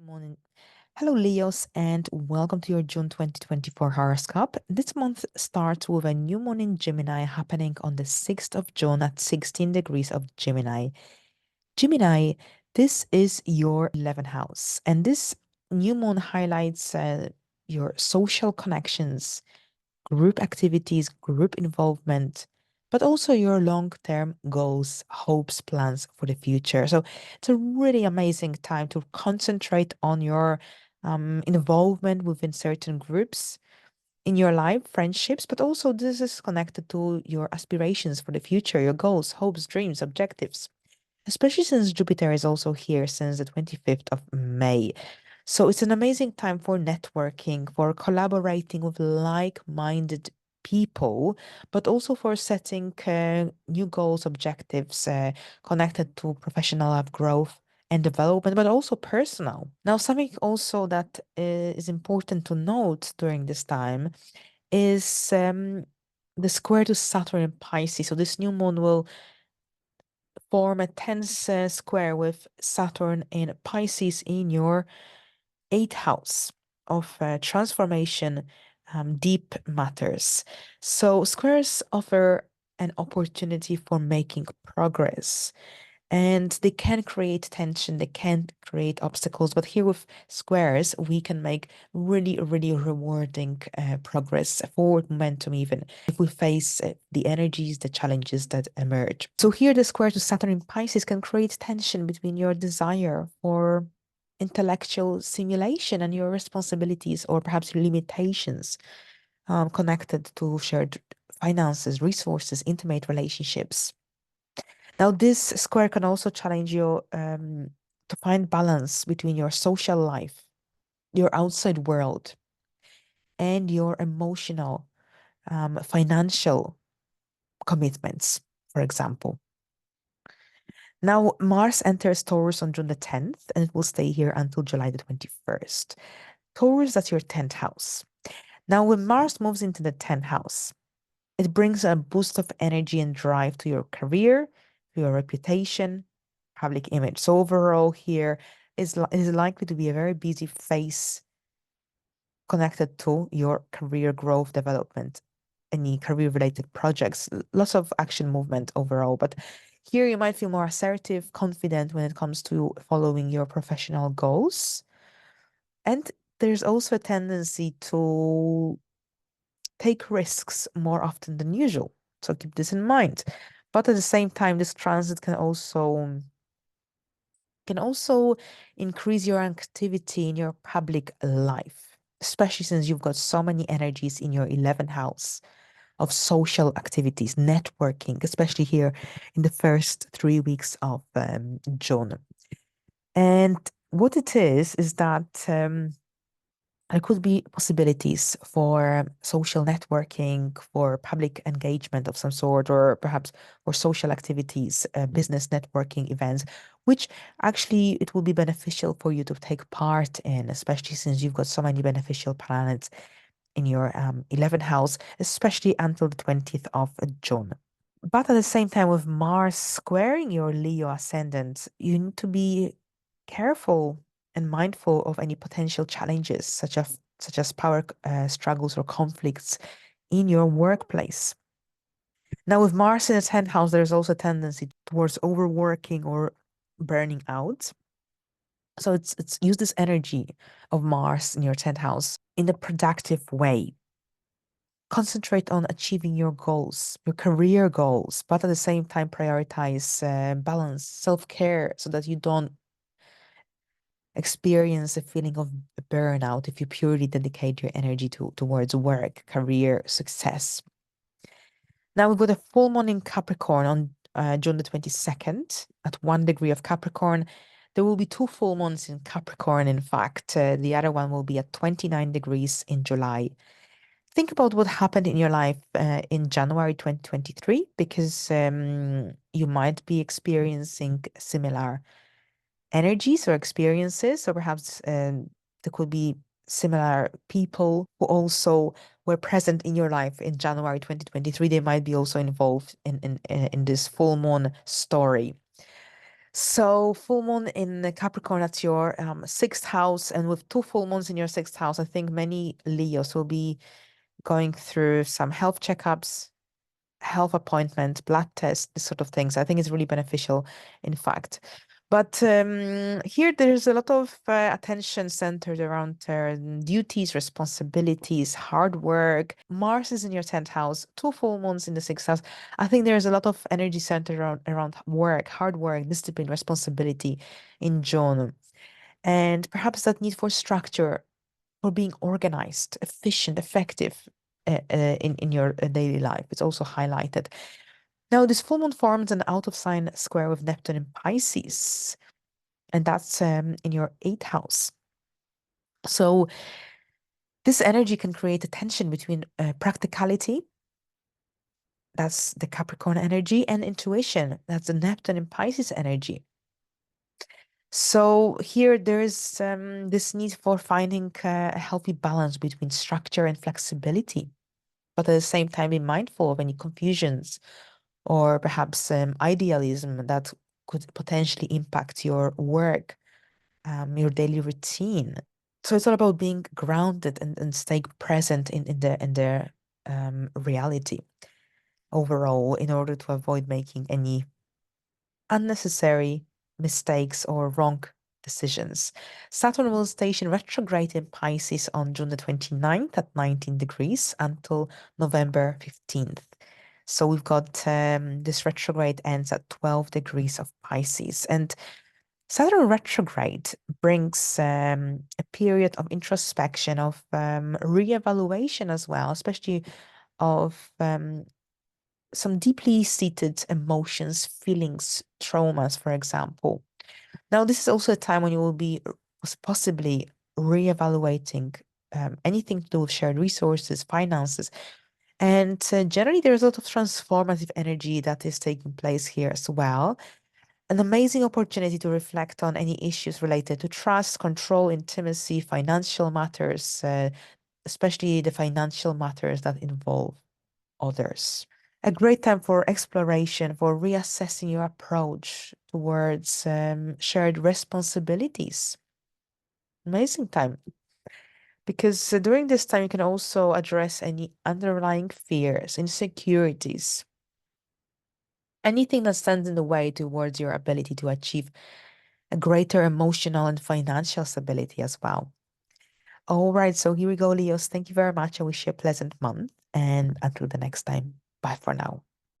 morning. Hello, Leos, and welcome to your June 2024 horoscope. This month starts with a new moon in Gemini happening on the 6th of June at 16 degrees of Gemini. Gemini, this is your 11th house, and this new moon highlights your social connections, group activities, group involvement, but also your long term goals, hopes, plans for the future. So it's a really amazing time to concentrate on your involvement within certain groups in your life, friendships, but also this is connected to your aspirations for the future, your goals, hopes, dreams, objectives, especially since Jupiter is also here since the 25th of May. So it's an amazing time for networking, for collaborating with like-minded people, but also for setting new goals, objectives connected to professional growth and development, but also personal. Now, something also that is important to note during this time is the square to Saturn in Pisces. So this new moon will form a tense square with Saturn in Pisces in your eighth house of transformation, deep matters. So squares offer an opportunity for making progress, and they can create tension, they can create obstacles, but here with squares we can make really rewarding progress, forward momentum, even if we face the energies, the challenges that emerge. So here the square to Saturn in Pisces can create tension between your desire for intellectual simulation and your responsibilities or perhaps limitations connected to shared finances, resources, intimate relationships. Now, this square can also challenge you to find balance between your social life, your outside world, and your emotional, financial commitments, for example. Now, Mars enters Taurus on June the 10th, and it will stay here until July the 21st. Taurus, that's your 10th house. Now, when Mars moves into the 10th house, it brings a boost of energy and drive to your career, to your reputation, public image. So overall, here is likely to be a very busy phase connected to your career growth, development, any career-related projects. Lots of action movement overall, but here you might feel more assertive, confident when it comes to following your professional goals. And there's also a tendency to take risks more often than usual. So keep this in mind. But at the same time, this transit can also increase your activity in your public life, especially since you've got so many energies in your 11th house of social activities, networking, especially here in the first 3 weeks of June. And what it is that there could be possibilities for social networking, for public engagement of some sort, or perhaps for social activities, business networking events, which actually it will be beneficial for you to take part in, especially since you've got so many beneficial planets in your 11th house, especially until the 20th of June. But at the same time, with Mars squaring your Leo ascendant, you need to be careful and mindful of any potential challenges, such as power struggles or conflicts in your workplace. Now, with Mars in the 10th house, there's also a tendency towards overworking or burning out. So it's use this energy of Mars in your 10th house in a productive way. Concentrate on achieving your goals, your career goals, but at the same time prioritize balance, self-care, so that you don't experience a feeling of burnout if you purely dedicate your energy towards work, career, success. Now we've got a full moon in Capricorn on June the 22nd at 1 degree of Capricorn. There will be two full moons in Capricorn, in fact. The other one will be at 29 degrees in July. Think about what happened in your life in January 2023, because you might be experiencing similar energies or experiences, or perhaps there could be similar people who also were present in your life in January 2023. They might be also involved in this full moon story. So full moon in the Capricorn, that's your sixth house, and with two full moons in your sixth house, I think many Leos will be going through some health checkups, health appointment, blood test, this sort of things. I think it's really beneficial, in fact. But here there's a lot of attention centered around duties, responsibilities, hard work. Mars is in your 10th house, two full moons in the sixth house. I think there's a lot of energy centered around work, hard work, discipline, responsibility in June. And perhaps that need for structure, for being organized, efficient, effective in your daily life. It's also highlighted. Now, this full moon forms an out of sign square with Neptune in Pisces, and that's in your eighth house. So, this energy can create a tension between practicality, that's the Capricorn energy, and intuition, that's the Neptune in Pisces energy. So, here there's this need for finding a healthy balance between structure and flexibility, but at the same time, be mindful of any confusions or perhaps idealism that could potentially impact your work, your daily routine. So it's all about being grounded and staying present in the reality overall in order to avoid making any unnecessary mistakes or wrong decisions. Saturn will station retrograde in Pisces on June the 29th at 19 degrees until November 15th. So we've got this retrograde ends at 12 degrees of Pisces. And Saturn retrograde brings a period of introspection, of reevaluation as well, especially of some deeply seated emotions, feelings, traumas, for example. Now, this is also a time when you will be possibly reevaluating anything to do with shared resources, finances. And generally, there's a lot of transformative energy that is taking place here as well. An amazing opportunity to reflect on any issues related to trust, control, intimacy, financial matters, especially the financial matters that involve others. A great time for exploration, for reassessing your approach towards shared responsibilities. Amazing time. Because during this time, you can also address any underlying fears, insecurities, anything that stands in the way towards your ability to achieve a greater emotional and financial stability as well. All right, so here we go, Leos. Thank you very much. I wish you a pleasant month. And until the next time, bye for now.